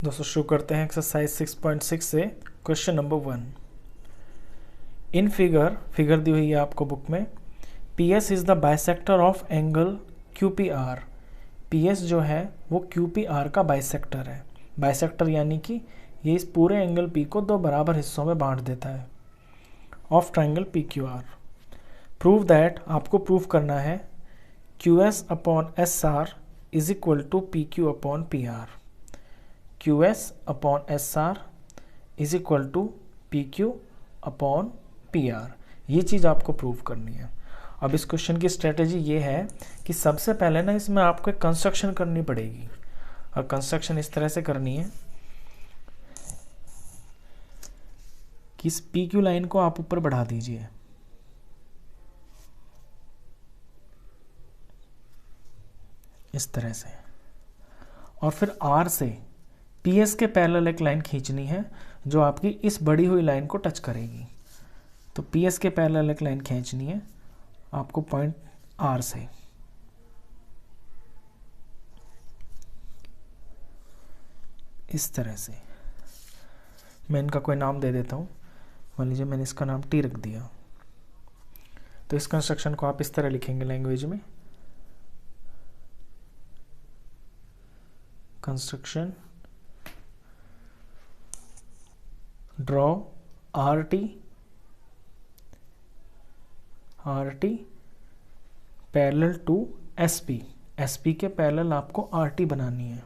दोस्तों शुरू करते हैं एक्सरसाइज 6.6 से क्वेश्चन नंबर 1। इन फिगर दी हुई है आपको बुक में। PS is the bisector of angle QPR। PS जो है वो QPR का बाइसेक्टर है। बाइसेक्टर यानी कि ये इस पूरे एंगल P को दो बराबर हिस्सों में बांट देता है। Of triangle PQR। Prove that, आपको प्रूव करना है QS upon SR is equal to PQ upon PR। QS upon SR is equal to PQ upon PR। ये चीज़ आपको प्रूव करनी है। अब इस क्वेश्चन की स्ट्रेटेजी ये है कि सबसे पहले ना इसमें आपको एक कंस्ट्रक्शन करनी पड़ेगी, और कंस्ट्रक्शन इस तरह से करनी है कि इस PQ लाइन को आप ऊपर बढ़ा दीजिए, इस तरह से, और फिर R से PS के पैरेलल एक लाइन खींचनी है जो आपकी इस बड़ी हुई लाइन को टच करेगी। तो PS के पैरेलल एक लाइन खींचनी है आपको पॉइंट R से। इस तरह से मैं इनका कोई नाम दे देता हूँ। मान लीजिए मैंने इसका नाम T रख दिया। तो इस कंस्ट्रक्शन को आप इस तरह लिखेंगे लैंग्वेज में, construction draw RT parallel to SP के पैरेलल आपको RT बनानी है।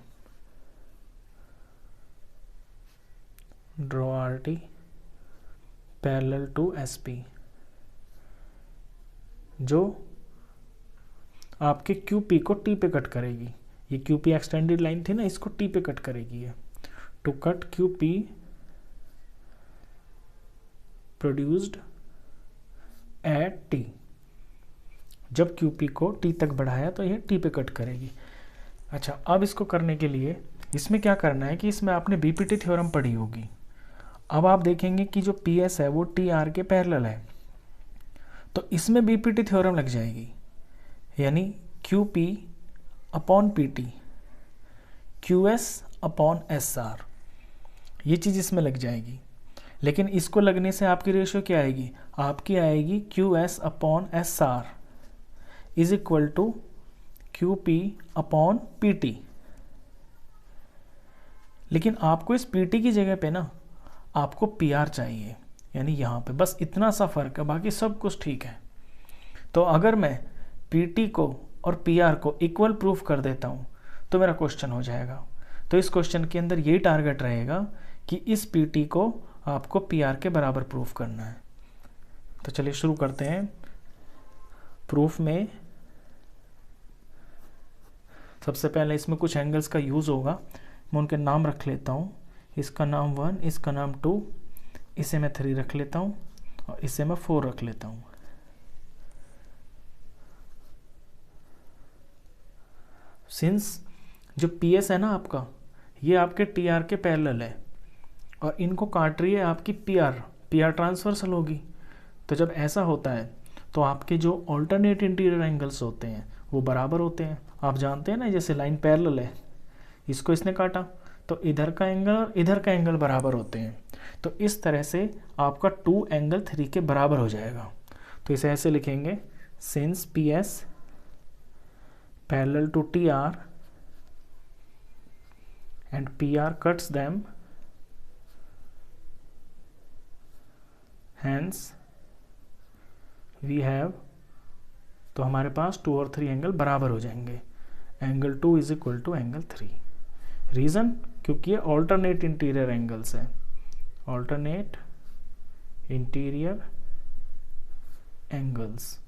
Draw RT parallel to SP, जो आपके QP को T पे कट करेगी। ये QP एक्सटेंडेड लाइन थी ना, इसको T पे कट करेगी ये। To cut QP produced at T। जब QP को T तक बढ़ाया तो ये T पे कट करेगी। अच्छा, अब इसको करने के लिए इसमें क्या करना है कि इसमें आपने BPT थ्योरम पढ़ी होगी। अब आप देखेंगे कि जो PS है वो TR के पैरेलल है, तो इसमें BPT थ्योरम लग जाएगी, यानी QP upon PT, QS upon SR, ये चीज़ इसमें लग जाएगी। लेकिन इसको लगने से आपकी रेशियो क्या आएगी? आपकी आएगी QS upon SR is equal to QP upon PT। लेकिन आपको इस PT की जगह पे ना आपको PR चाहिए, यानी यहाँ पे बस इतना सा फर्क है, बाकी सब कुछ ठीक है। तो अगर मैं PT को और PR को इक्वल प्रूफ कर देता हूँ तो मेरा क्वेश्चन हो जाएगा। तो इस क्वेश्चन के अंदर ये टारगेट रहेगा कि इस PT को आपको PR के बराबर प्रूफ करना है। तो चलिए शुरू करते हैं। प्रूफ में सबसे पहले इसमें कुछ एंगल्स का यूज़ होगा। मैं उनके नाम रख लेता हूँ। इसका नाम 1, इसका नाम 2, इसे मैं 3 रख लेता हूँ, और इसे मैं 4 रख लेता हूँ। सिंस जो PS है ना आपका, ये आपके TR के पैरेलल है और इनको काट रही है आपकी PR ट्रांसवर्सल होगी। तो जब ऐसा होता है तो आपके जो ऑल्टरनेट इंटीरियर एंगल्स होते हैं वो बराबर होते हैं। आप जानते हैं ना, जैसे लाइन पैरेलल है, इसको इसने काटा तो इधर का एंगल और इधर का एंगल बराबर होते हैं। तो इस तरह से आपका 2 एंगल 3 के बराबर हो जाएगा। तो इसे ऐसे लिखेंगे, since PS parallel to TR and PR cuts them, hence we have, तो हमारे पास 2 और 3 एंगल बराबर हो जाएंगे। Angle 2 is equal to angle 3। Reason, क्योंकि ये ऑल्टरनेट इंटीरियर एंगल्स है। Alternate interior angles,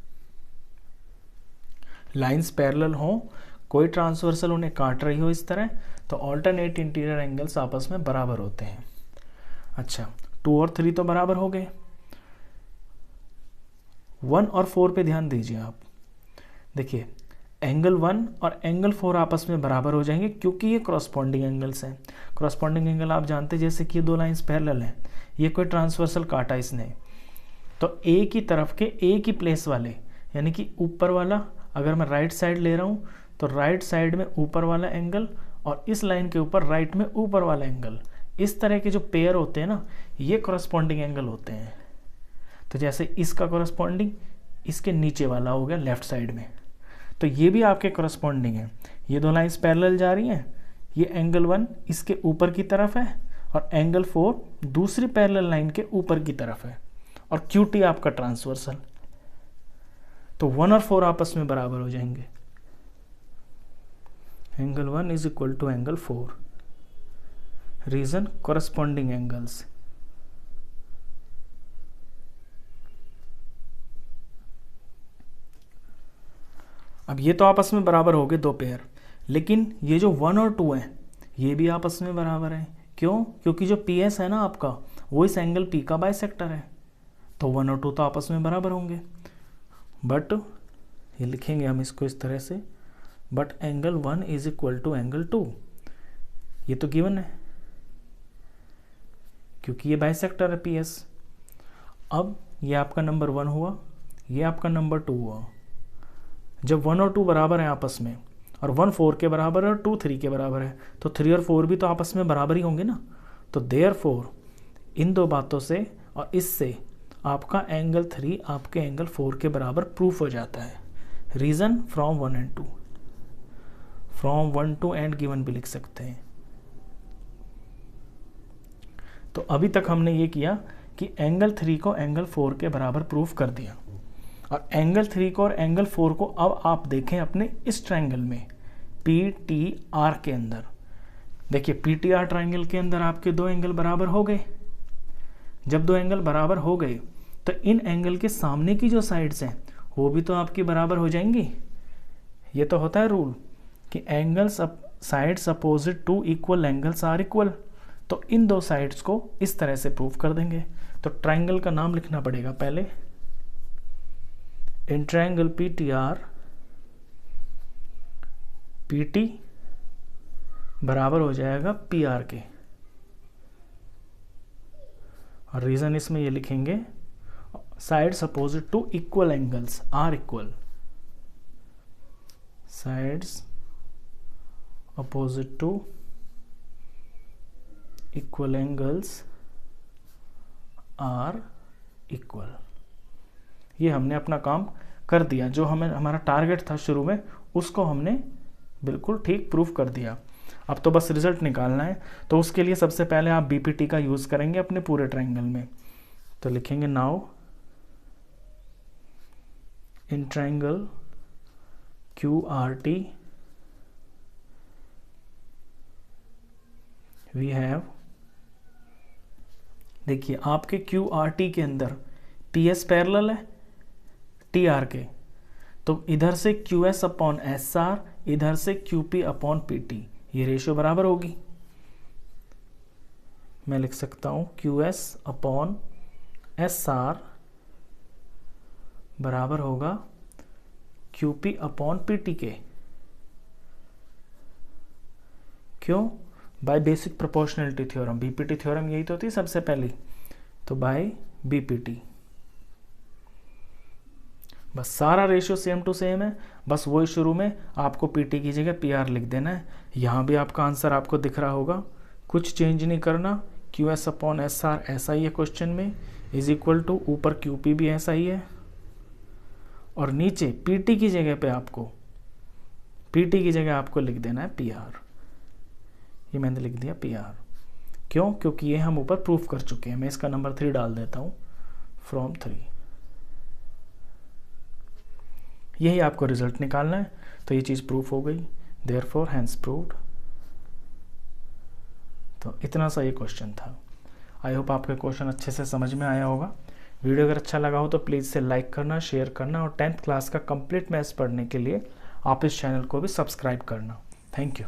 lines parallel हो, कोई ट्रांसवर्सल उन्हें काट रही हो इस तरह, तो ऑल्टरनेट इंटीरियर एंगल्स आपस में बराबर होते हैं। अच्छा, 2 और 3 तो बराबर हो गए। 1 और 4 पे ध्यान दीजिए आप। देखिए, एंगल 1 और एंगल 4 आपस में बराबर हो जाएंगे क्योंकि ये क्रॉसपॉन्डिंग एंगल्स हैं। क्रॉसपॉन्डिंग एंगल आप जानते हैं, जैसे कि ये 2 लाइंस पैरेलल हैं, ये कोई ट्रांसवर्सल काटा इसने, तो एक ही तरफ के एक ही प्लेस वाले, यानी कि ऊपर वाला, अगर मैं राइट साइड ले रहा हूँ तो राइट साइड में ऊपर वाला एंगल और इस लाइन के ऊपर राइट में ऊपर वाला एंगल, इस तरह के जो पेयर होते हैं ना, ये कॉरस्पॉन्डिंग एंगल होते हैं। तो जैसे इसका कॉरस्पॉन्डिंग इसके नीचे वाला हो गया लेफ्ट साइड में, तो ये भी आपके कॉरस्पॉन्डिंग है। ये दो लाइंस पैरेलल जा रही हैं, ये एंगल 1 इसके ऊपर की तरफ है और एंगल 4 दूसरी पैरेलल लाइन के ऊपर की तरफ है, और QT आपका ट्रांसवर्सल। तो 1 और 4 आपस में बराबर हो जाएंगे। Angle 1 is equal to angle 4। Reason corresponding angles. अब ये तो आपस में बराबर हो गए दो पेयर, लेकिन ये जो 1 और 2 हैं ये भी आपस में बराबर है। क्यों? क्योंकि जो PS है ना आपका, वो इस एंगल P का बाइसेक्टर है, तो 1 और 2 तो आपस में बराबर होंगे। बट ये लिखेंगे हम इसको इस तरह से, but angle 1 is equal to angle 2, ये तो गिवन है क्योंकि ये बाइसेक्टर है PS। अब ये आपका नंबर 1 हुआ, ये आपका नंबर 2 हुआ। जब 1 और 2 बराबर हैं आपस में, और 1 4 के बराबर है और 2 3 के बराबर है, तो 3 और 4 भी तो आपस में बराबर ही होंगे ना। तो देयरफॉर इन दो बातों से और इससे आपका एंगल 3 आपके एंगल 4 के बराबर प्रूफ हो जाता है। Reason from 1 and 2, from 1 two and given भी लिख सकते हैं। तो अभी तक हमने ये किया कि एंगल 3 को एंगल 4 के बराबर प्रूफ कर दिया, और एंगल 3 को और एंगल 4 को अब आप देखें अपने इस ट्रायंगल में PTR के अंदर। देखिए PTR ट्रायंगल के अंदर आपके दो एंगल बराबर हो गए। जब दो एंगल बराबर हो गए तो इन एंगल के सामने की जो साइड्स हैं वो भी तो आपकी बराबर हो जाएंगी। ये तो होता है रूल कि angles sides opposite to equal angles are equal. तो इन दो साइड्स को इस तरह से प्रूफ कर देंगे। तो ट्रायंगल का नाम लिखना पड़ेगा पहले। इन ट्रायंगल PTR PT बराबर हो जाएगा PR के, और रीजन इसमें ये लिखेंगे sides opposite to equal angles are equal. Sides opposite to equal angles are equal. ये हमने अपना काम कर दिया, जो हमें हमारा टारगेट था शुरू में उसको हमने बिल्कुल ठीक प्रूफ कर दिया। अब तो बस रिजल्ट निकालना है। तो उसके लिए सबसे पहले आप BPT का यूज करेंगे अपने पूरे ट्रायंगल में। तो लिखेंगे now in triangle QRT we have, देखिए आपके QRT के अंदर PS पैरेलल है TR के, तो इधर से QS अपॉन SR, इधर से QP अपॉन PT, ये रेशियो बराबर होगी। मैं लिख सकता हूं QS अपॉन SR बराबर होगा QP अपॉन PT के। क्यों? By basic proportionality theorem. BPT theorem यही तो थी सबसे पहली, तो बाय BPT। बस सारा रेशियो सेम टू सेम है, बस वही शुरू में आपको PT की जगह PR लिख देना है। यहाँ भी आपका आंसर आपको दिख रहा होगा, कुछ चेंज नहीं करना। QS अपॉन SR ऐसा ही है क्वेश्चन में, इज इक्वल टू ऊपर QP भी ऐसा ही है, और नीचे PT की जगह पे आपको लिख देना है PR। ये मैंने लिख दिया PR। क्यों? क्योंकि ये हम ऊपर प्रूफ कर चुके हैं। मैं इसका नंबर 3 डाल देता हूँ, फ्रॉम 3। यही आपको रिजल्ट निकालना है। तो ये चीज़ प्रूफ हो गई, देयरफॉर हैंस प्रूव्ड। तो इतना सा ये क्वेश्चन था। आई होप आपके क्वेश्चन अच्छे से समझ में आया होगा। वीडियो अगर अच्छा लगा हो तो प्लीज़ से लाइक करना, शेयर करना, और 10th क्लास का कंप्लीट मैथ्स पढ़ने के लिए आप इस चैनल को भी सब्सक्राइब करना। Thank you.